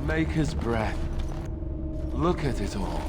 Maker's breath. Look at it all.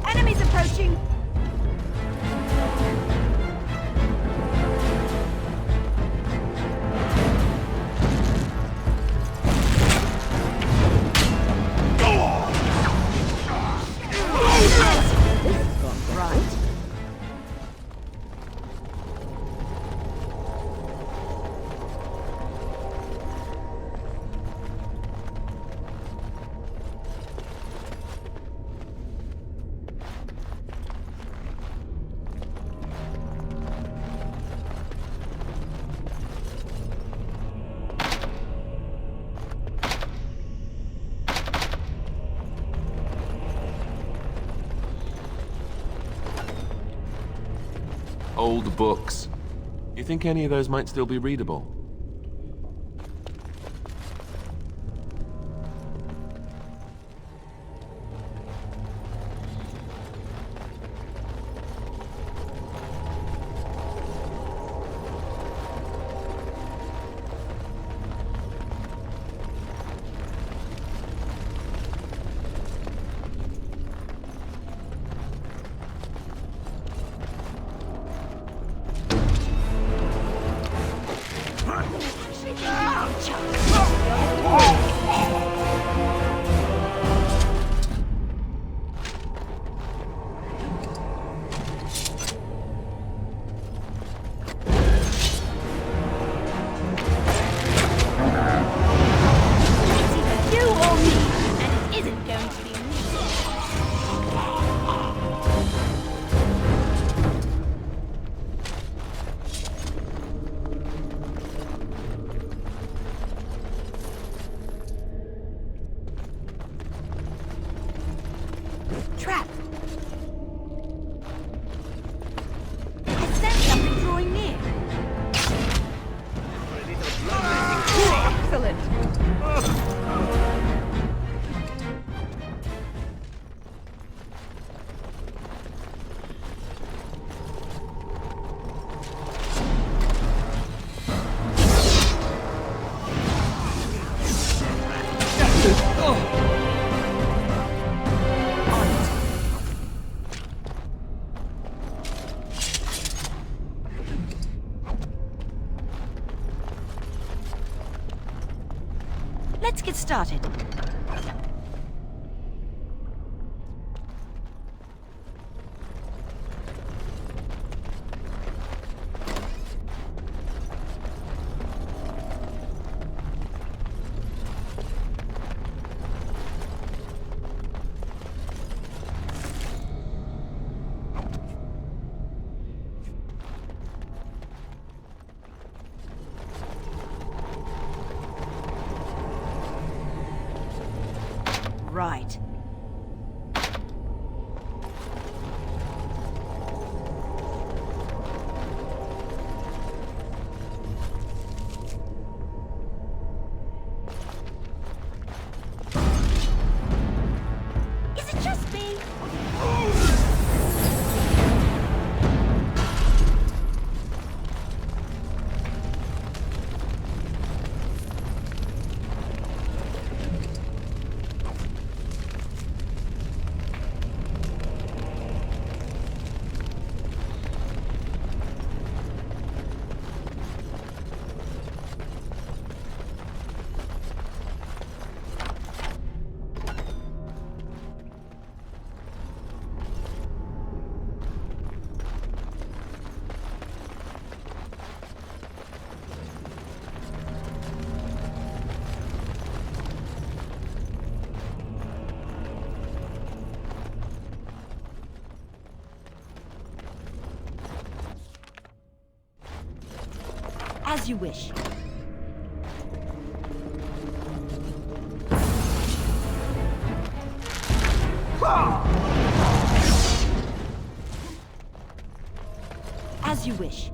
Enemies approaching! Old books. You think any of those might still be readable? Trap! I sense something drawing near. Excellent! Let's get started. As you wish. As you wish.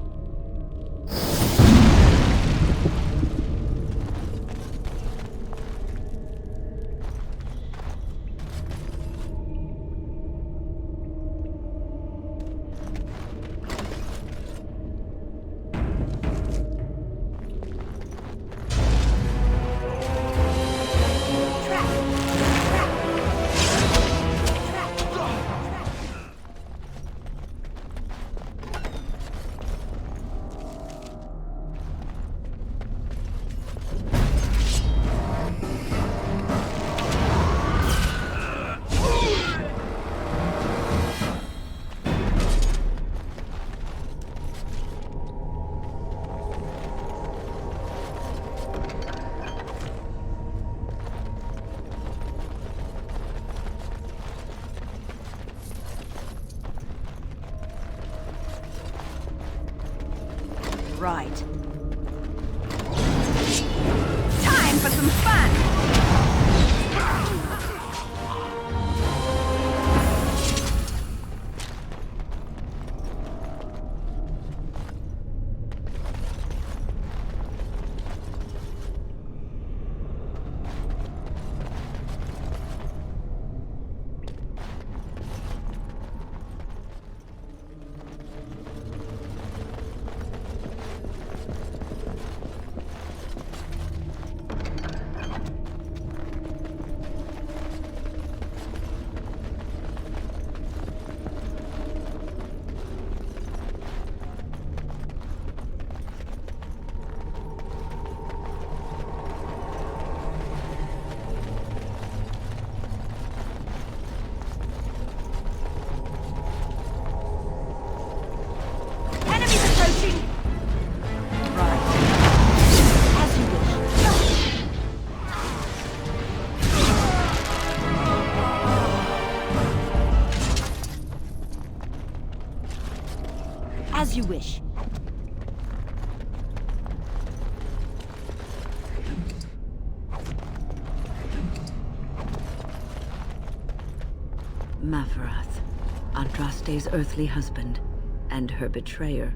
Right. Time for some fun! As you wish. Mafarath, Andraste's earthly husband, and her betrayer.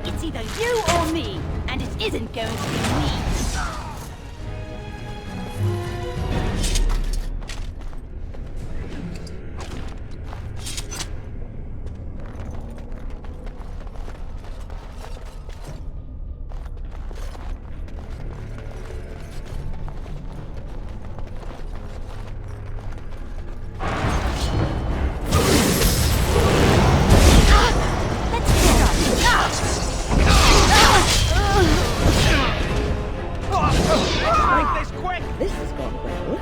It's either you or me, and it isn't going to be me. This has gone well.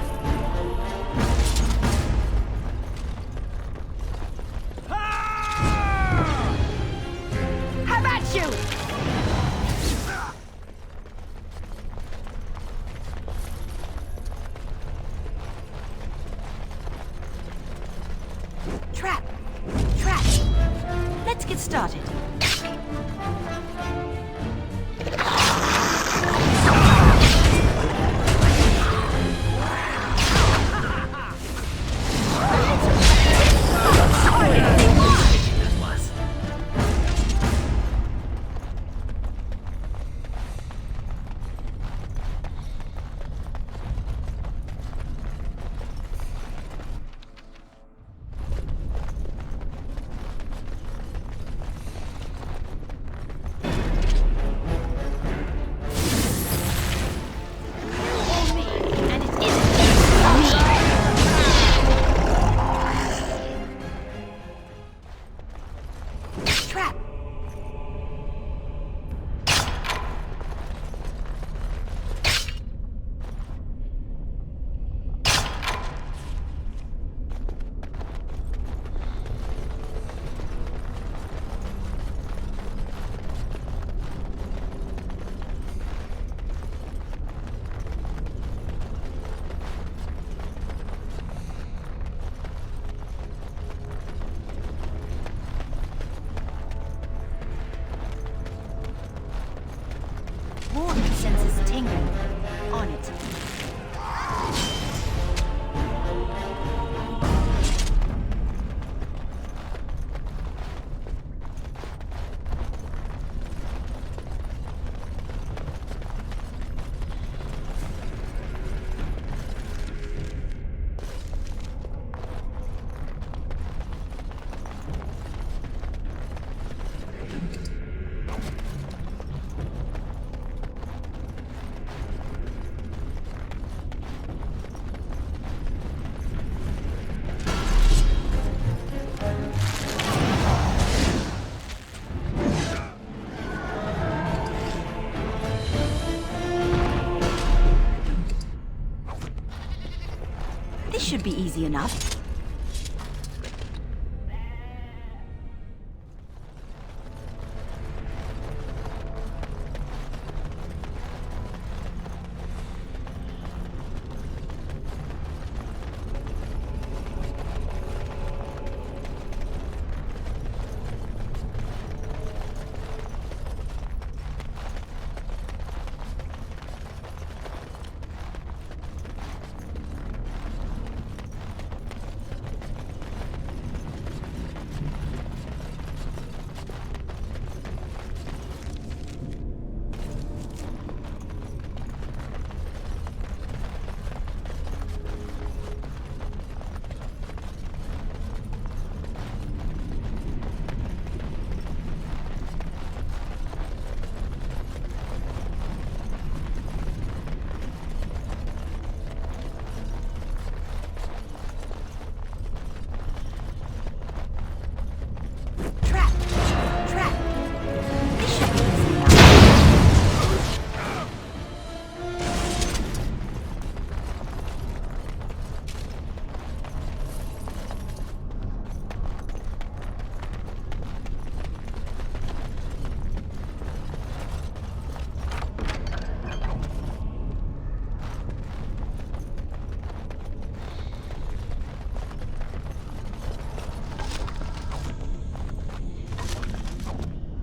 How about you? Trap! Trap! Let's get started. easy enough.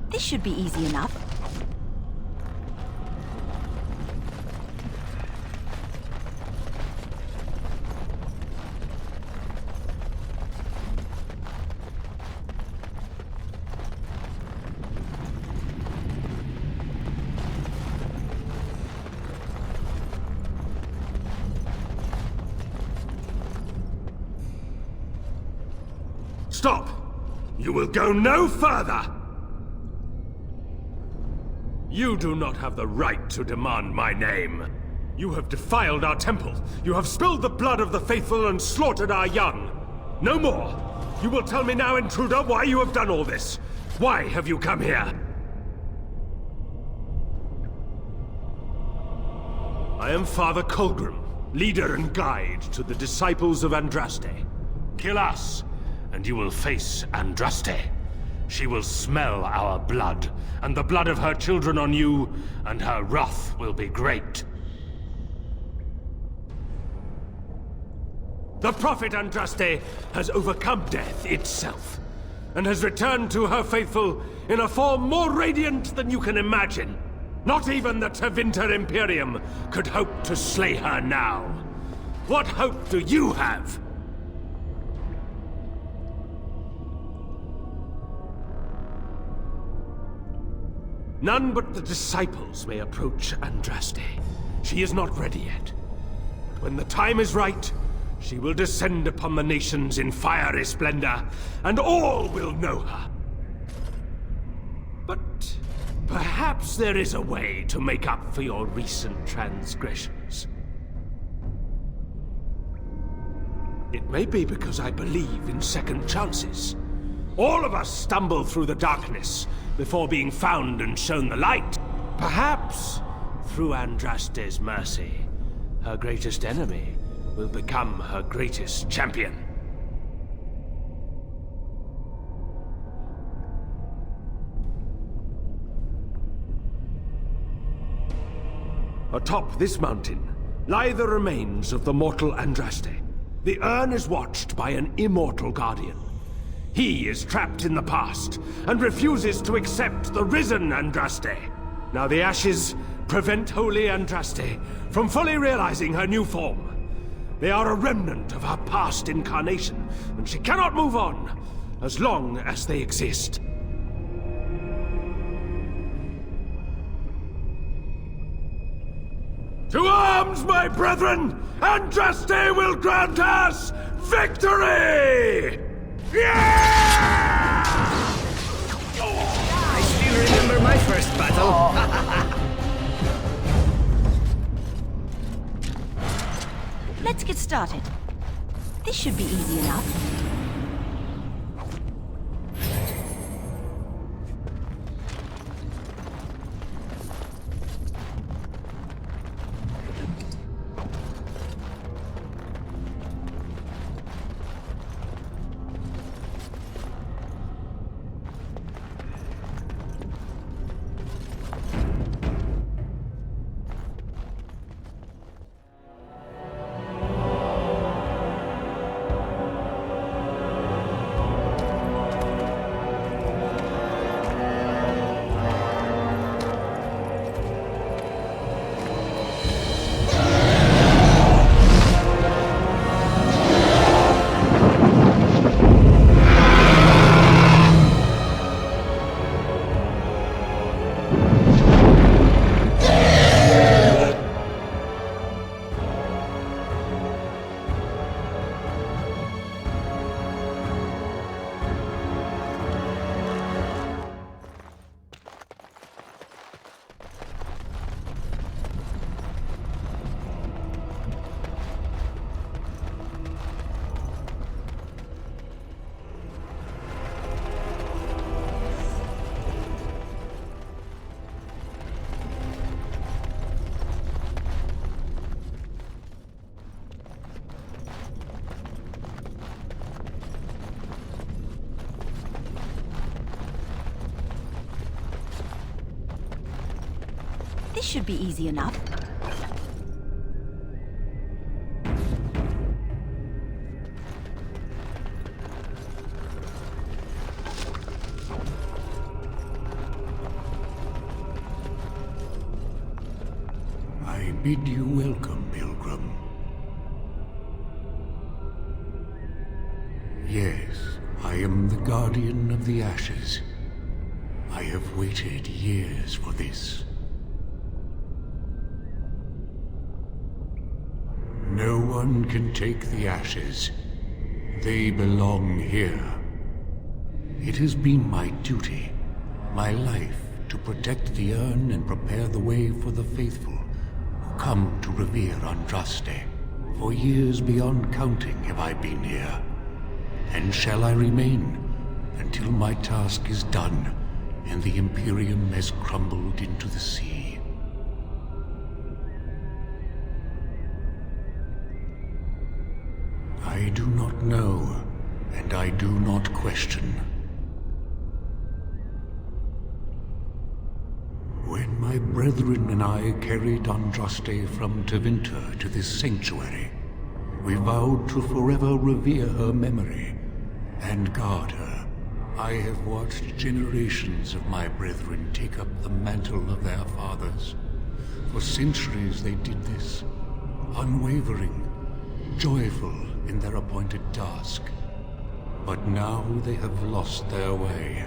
This should be easy enough. Stop! You will go no further! You do not have the right to demand my name. You have defiled our temple. You have spilled the blood of the faithful and slaughtered our young. No more! You will tell me now, intruder, why you have done all this. Why have you come here? I am Father Colgrim, leader and guide to the disciples of Andraste. Kill us, and you will face Andraste. She will smell our blood, and the blood of her children on you, and her wrath will be great. The Prophet Andraste has overcome death itself, and has returned to her faithful in a form more radiant than you can imagine. Not even the Tevinter Imperium could hope to slay her now. What hope do you have? None but the disciples may approach Andraste. She is not ready yet. But when the time is right, she will descend upon the nations in fiery splendor, and all will know her. But perhaps there is a way to make up for your recent transgressions. It may be because I believe in second chances. All of us stumble through the darkness before being found and shown the light. Perhaps, through Andraste's mercy, her greatest enemy will become her greatest champion. Atop this mountain lie the remains of the mortal Andraste. The urn is watched by an immortal guardian. He is trapped in the past, and refuses to accept the risen Andraste. Now the ashes prevent Holy Andraste from fully realizing her new form. They are a remnant of her past incarnation, and she cannot move on as long as they exist. To arms, my brethren! Andraste will grant us victory! Yeah! I still remember my first battle. Let's get started. This should be easy enough. This should be easy enough. I bid you welcome, Pilgrim. Yes, I am the Guardian of the Ashes. I have waited years for this. No one can take the ashes. They belong here. It has been my duty, my life, to protect the urn and prepare the way for the faithful who come to revere Andraste. For years beyond counting have I been here, and shall I remain until my task is done and the Imperium has crumbled into the sea. I do not know, and I do not question. When my brethren and I carried Andraste from Tevinter to this sanctuary, we vowed to forever revere her memory and guard her. I have watched generations of my brethren take up the mantle of their fathers. For centuries they did this, unwavering, joyful in their appointed task. But now they have lost their way.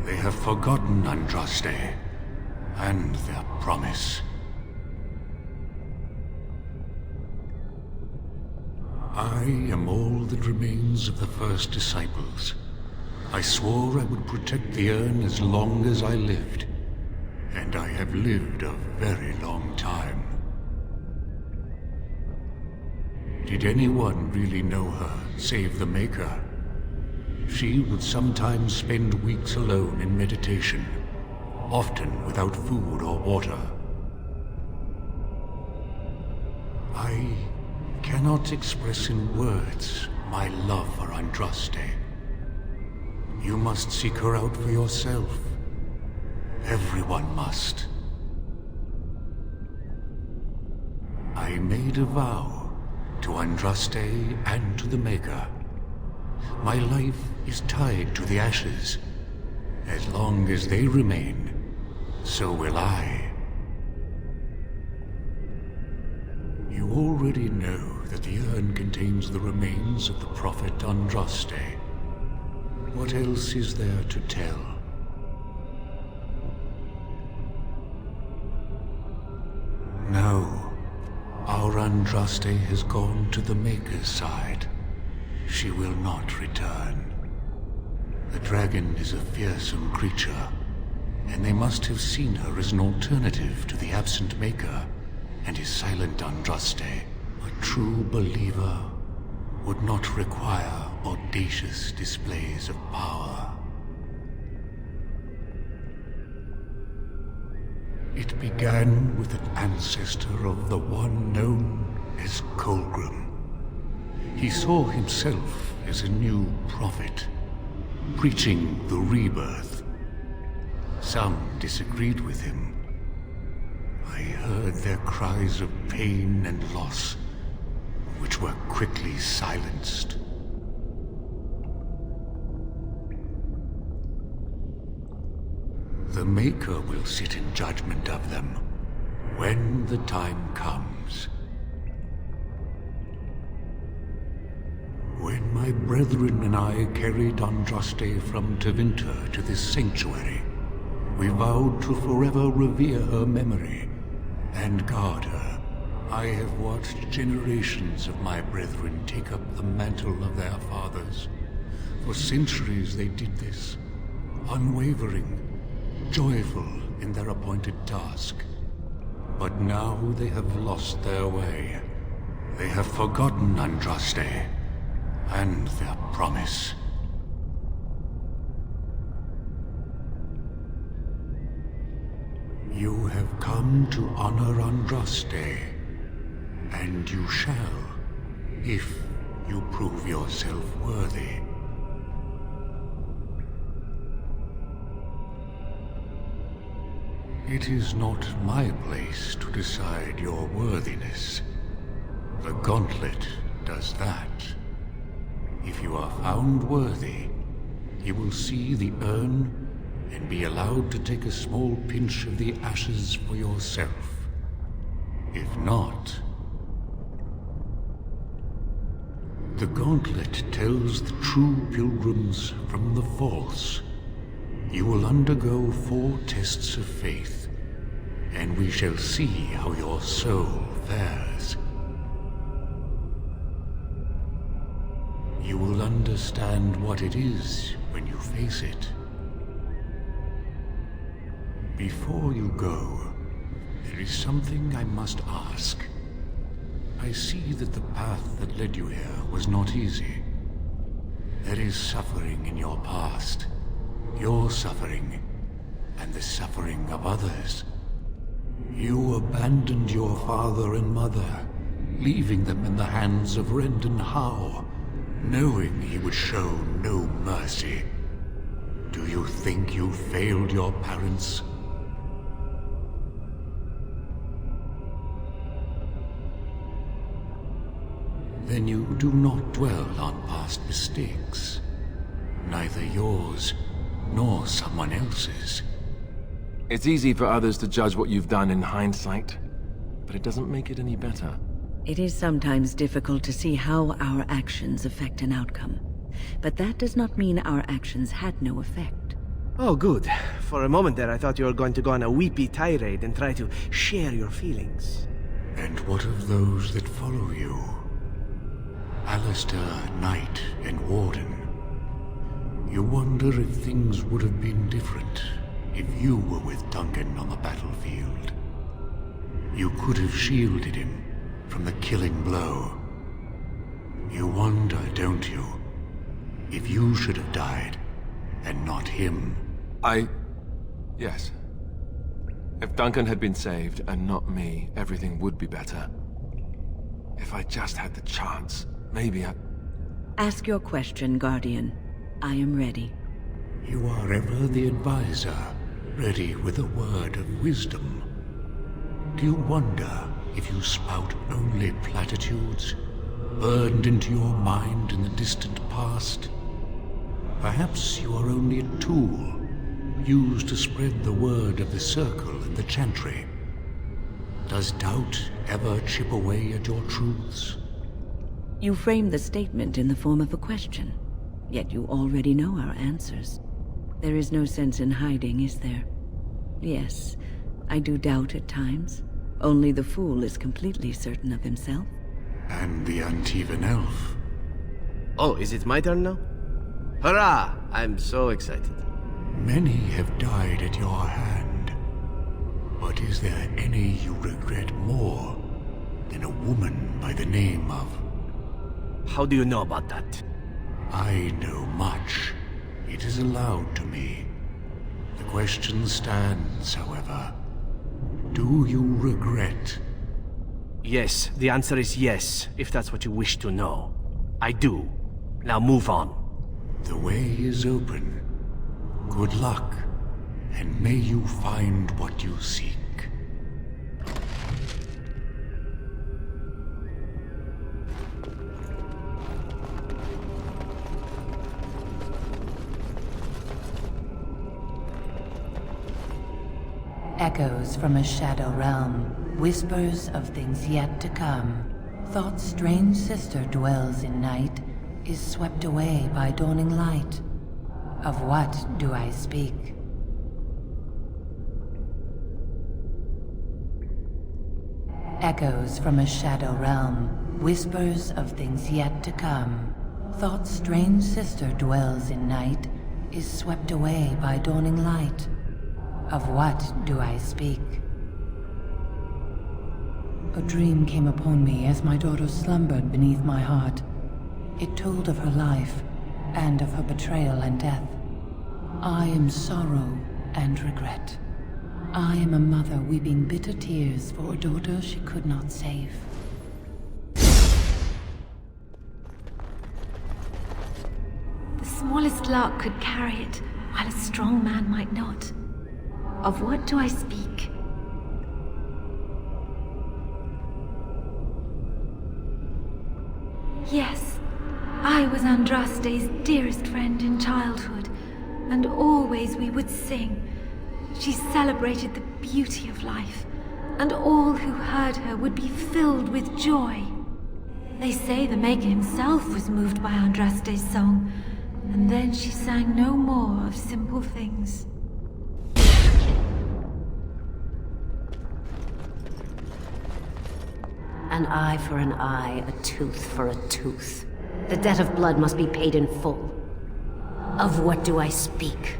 They have forgotten Andraste and their promise. I am all that remains of the first disciples. I swore I would protect the urn as long as I lived, and I have lived a very long time. Did anyone really know her, save the Maker? She would sometimes spend weeks alone in meditation, often without food or water. I cannot express in words my love for Andraste. You must seek her out for yourself. Everyone must. I made a vow to Andraste and to the Maker. My life is tied to the ashes. As long as they remain, so will I. You already know that the urn contains the remains of the prophet Andraste. What else is there to tell? No. Our Andraste has gone to the Maker's side. She will not return. The dragon is a fearsome creature, and they must have seen her as an alternative to the absent Maker and his silent Andraste. A true believer would not require audacious displays of power. It began with an ancestor of the one known as Colgrim. He saw himself as a new prophet, preaching the rebirth. Some disagreed with him. I heard their cries of pain and loss, which were quickly silenced. The Maker will sit in judgment of them when the time comes. When my brethren and I carried Andraste from Tevinter to this sanctuary, we vowed to forever revere her memory and guard her. I have watched generations of my brethren take up the mantle of their fathers. For centuries they did this, unwavering, joyful in their appointed task. But now they have lost their way. They have forgotten Andraste and their promise. You have come to honor Andraste, and you shall, if you prove yourself worthy. It is not my place to decide your worthiness. The gauntlet does that. If you are found worthy, you will see the urn and be allowed to take a small pinch of the ashes for yourself. If not, the gauntlet tells the true pilgrims from the false. You will undergo 4 tests of faith, and we shall see how your soul fares. You will understand what it is when you face it. Before you go, there is something I must ask. I see that the path that led you here was not easy. There is suffering in your past. Your suffering, and the suffering of others. You abandoned your father and mother, leaving them in the hands of Rendon Howe, knowing he would show no mercy. Do you think you failed your parents? Then you do not dwell on past mistakes, neither yours nor someone else's. It's easy for others to judge what you've done in hindsight, but it doesn't make it any better. It is sometimes difficult to see how our actions affect an outcome. But that does not mean our actions had no effect. Oh, good. For a moment there, I thought you were going to go on a weepy tirade and try to share your feelings. And what of those that follow you? Alistair, Knight, and Warden. You wonder if things would have been different if you were with Duncan on the battlefield. You could have shielded him from the killing blow. You wonder, don't you, if you should have died and not him? Yes. If Duncan had been saved and not me, everything would be better. If I just had the chance, maybe I... Ask your question, Guardian. I am ready. You are ever the advisor, ready with a word of wisdom. Do you wonder if you spout only platitudes, burned into your mind in the distant past? Perhaps you are only a tool, used to spread the word of the Circle and the Chantry. Does doubt ever chip away at your truths? You frame the statement in the form of a question, yet you already know our answers. There is no sense in hiding, is there? Yes, I do doubt at times. Only the fool is completely certain of himself. And the Antivan elf. Oh, is it my turn now? Hurrah! I'm so excited. Many have died at your hand. But is there any you regret more than a woman by the name of... How do you know about that? I know much. It is allowed to me. The question stands, however. Do you regret? Yes, the answer is yes, if that's what you wish to know. I do. Now move on. The way is open. Good luck, and may you find what you seek. Echoes from a shadow realm, whispers of things yet to come. Thought's strange sister dwells in night, is swept away by dawning light. Of what do I speak? Echoes from a shadow realm, whispers of things yet to come. Thought's strange sister dwells in night, is swept away by dawning light. Of what do I speak? A dream came upon me as my daughter slumbered beneath my heart. It told of her life, and of her betrayal and death. I am sorrow and regret. I am a mother weeping bitter tears for a daughter she could not save. The smallest lark could carry it, while a strong man might not. Of what do I speak? Yes, I was Andraste's dearest friend in childhood, and always we would sing. She celebrated the beauty of life, and all who heard her would be filled with joy. They say the Maker himself was moved by Andraste's song, and then she sang no more of simple things. An eye for an eye, a tooth for a tooth. The debt of blood must be paid in full. Of what do I speak?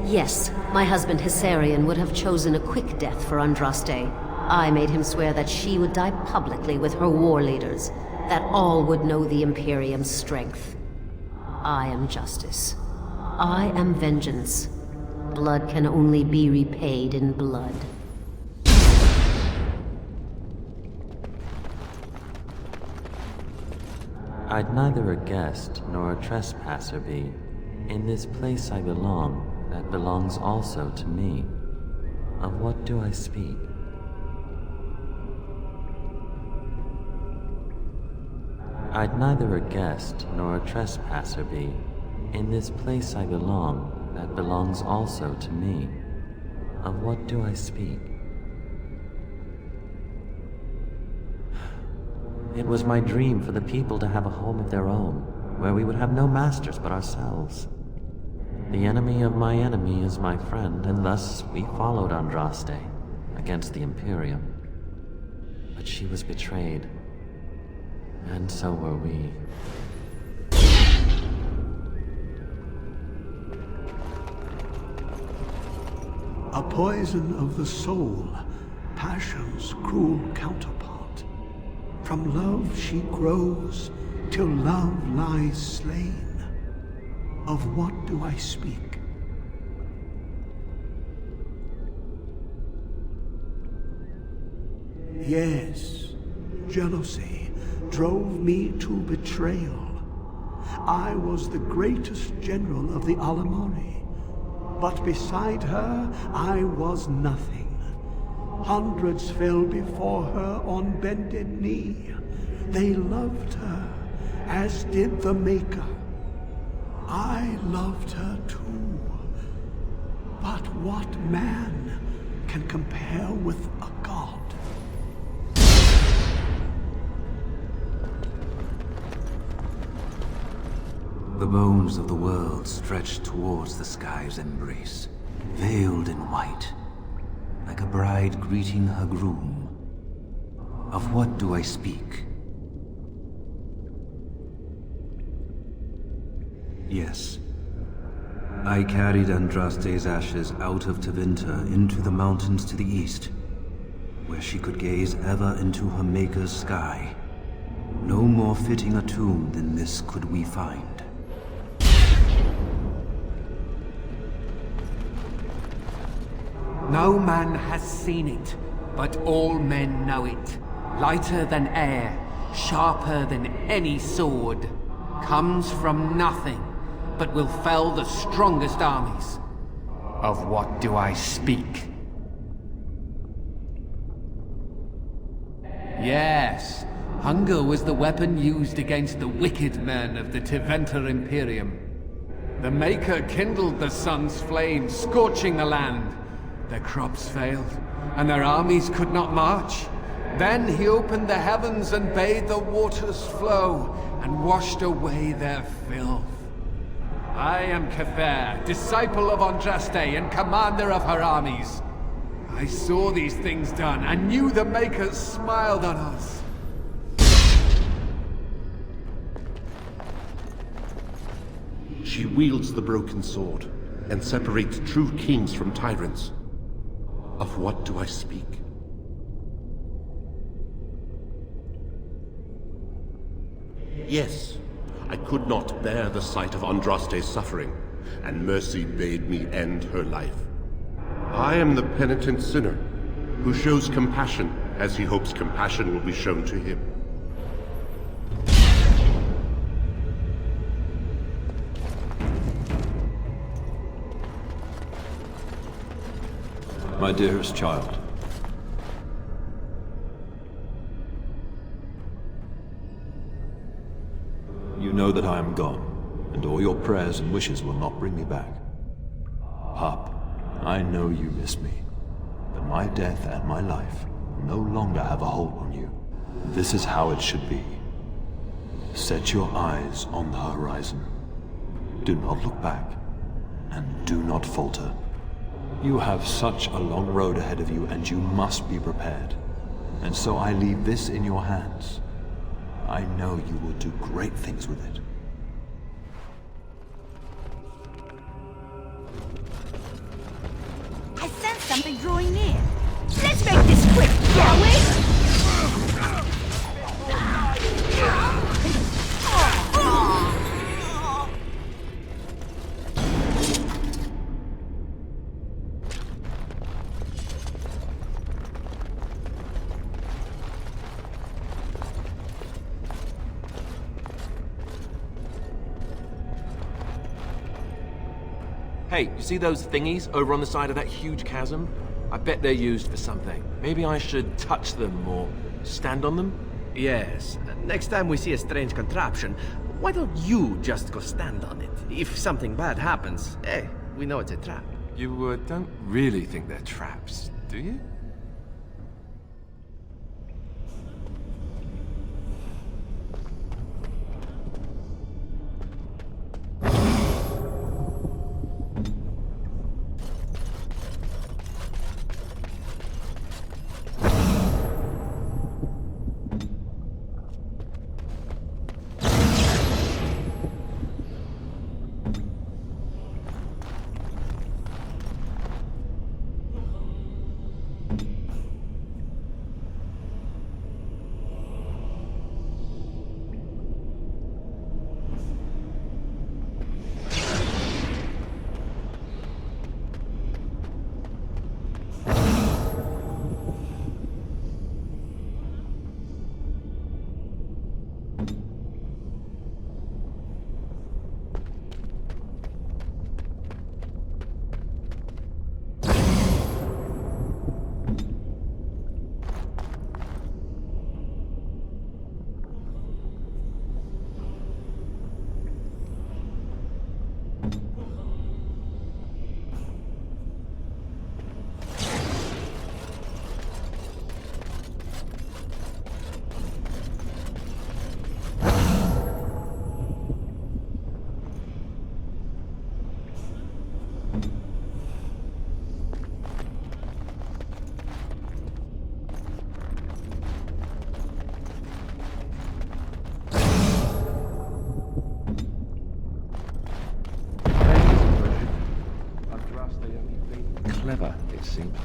Yes, my husband Hissarion would have chosen a quick death for Andraste. I made him swear that she would die publicly with her war leaders, that all would know the Imperium's strength. I am justice. I am vengeance. Blood can only be repaid in blood. I'd neither a guest nor a trespasser be. In this place I belong, that belongs also to me. Of what do I speak? I'd neither a guest nor a trespasser be. In this place I belong, that belongs also to me. Of what do I speak? It was my dream for the people to have a home of their own, where we would have no masters but ourselves. The enemy of my enemy is my friend, and thus we followed Andraste against the Imperium. But she was betrayed, and so were we. A poison of the soul, passion's cruel counterpart. From love she grows, till love lies slain. Of what do I speak? Yes, jealousy drove me to betrayal. I was the greatest general of the Alamari, but beside her I was nothing. Hundreds fell before her on bended knee. They loved her, as did the Maker. I loved her too. But what man can compare with a god? The bones of the world stretched towards the sky's embrace, veiled in white, like a bride greeting her groom. Of what do I speak? Yes. I carried Andraste's ashes out of Tevinter into the mountains to the east, where she could gaze ever into her Maker's sky. No more fitting a tomb than this could we find. No man has seen it, but all men know it. Lighter than air, sharper than any sword. Comes from nothing, but will fell the strongest armies. Of what do I speak? Yes, hunger was the weapon used against the wicked men of the Tevinter Imperium. The Maker kindled the sun's flame, scorching the land. Their crops failed, and their armies could not march. Then he opened the heavens and bade the waters flow, and washed away their filth. I am Cather, disciple of Andraste and commander of her armies. I saw these things done, and knew the Makers smiled on us. She wields the broken sword, and separates true kings from tyrants. Of what do I speak? Yes, I could not bear the sight of Andraste's suffering, and mercy bade me end her life. I am the penitent sinner, who shows compassion as he hopes compassion will be shown to him. My dearest child, know that I am gone, and all your prayers and wishes will not bring me back. Pup, I know you miss me, but my death and my life no longer have a hold on you. This is how it should be. Set your eyes on the horizon. Do not look back, and do not falter. You have such a long road ahead of you, and you must be prepared. And so I leave this in your hands. I know you will do great things with it. I sense something drawing near. Let's make this quick, shall we? Hey, you see those thingies over on the side of that huge chasm? I bet they're used for something. Maybe I should touch them or stand on them? Yes. Next time we see a strange contraption, why don't you just go stand on it? If something bad happens, hey, we know it's a trap. You don't really think they're traps, do you? Clever, it seems.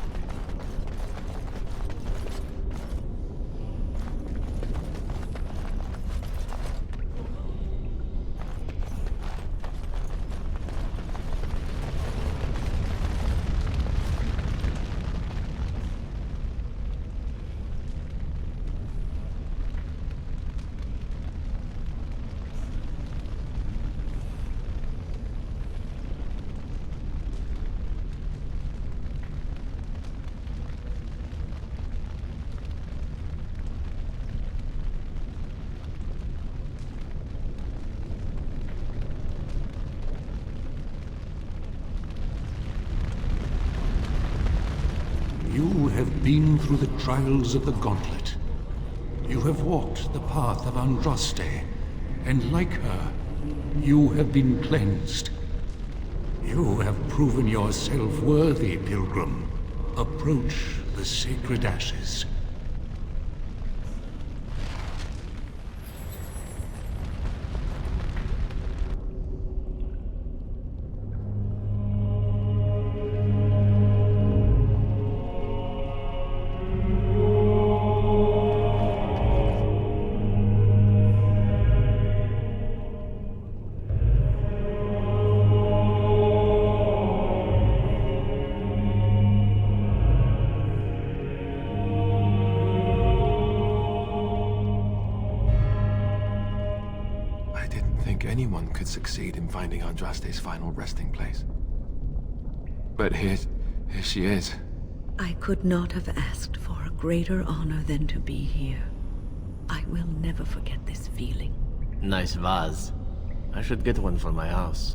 You have been through the trials of the Gauntlet. You have walked the path of Andraste, and like her, you have been cleansed. You have proven yourself worthy, Pilgrim. Approach the sacred ashes. Anyone could succeed in finding Andraste's final resting place. But here she is. I could not have asked for a greater honor than to be here. I will never forget this feeling. Nice vase. I should get one for my house.